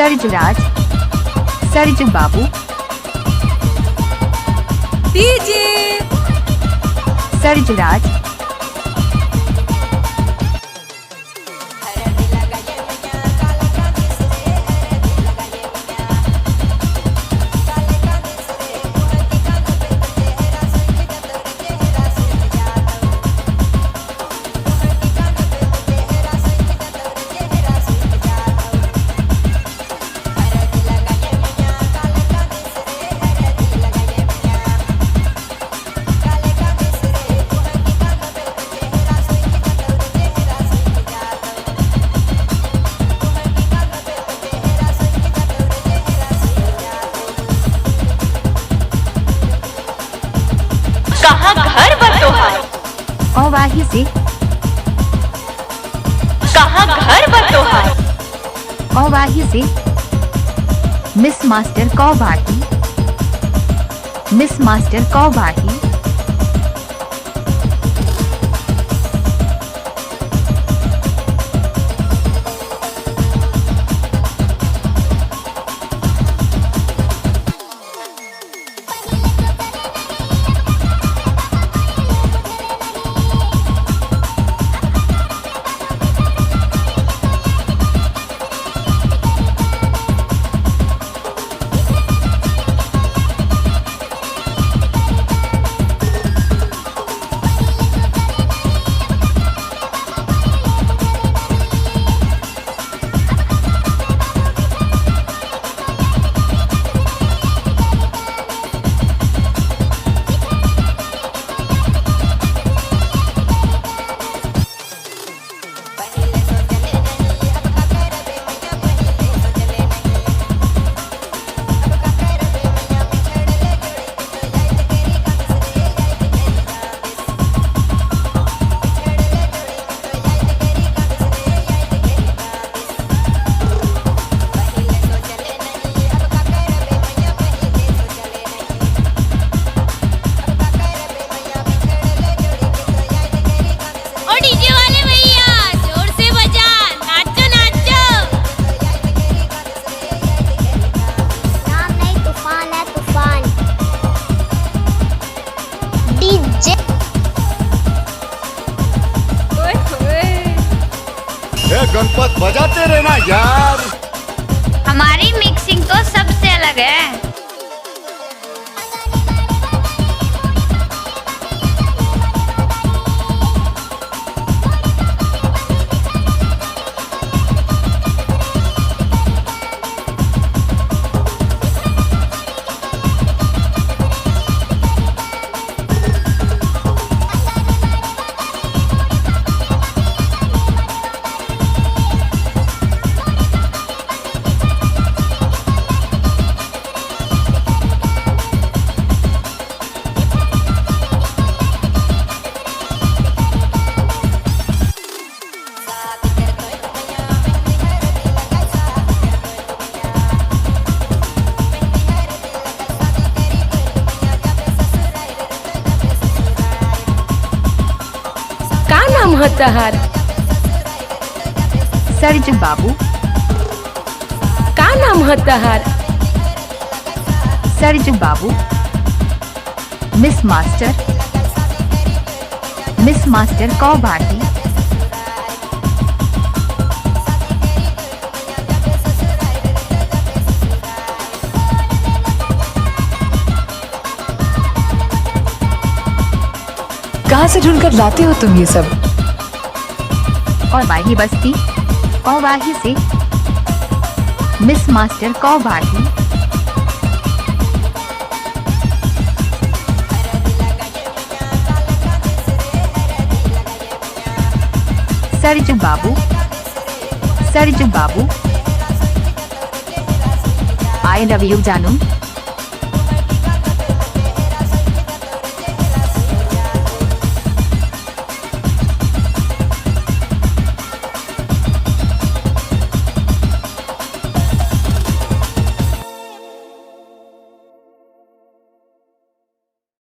सरजुराज, सरजू बाबू, डीजे सरजुराज, कहाँ घर बतोहार, अवाही से, कहाँ घर बतोहार, अवाही से, मिस मास्टर कौभाटी, मिस मास्टर कौभाटी, डीजे वाले भैया जोर से बजा, नाचो नाचो। नाम नहीं तूफान है तूफान। डीजे ओए ओए ए गणपत बजाते रहना यार। हमारी मिक्सिंग तो सबसे अलग है। का नाम है तहार, सरजू बाबू, का नाम है तहार, सरजू बाबू, मिस मास्टर कौभाटी, कहाँ से ढूंढकर लाते हो तुम ये सब? और वाही बस्ती, अवाही से, मिस मास्टर कौभाटी, सरजू बाबू, सरजू बाबू, आई लव यू जानू।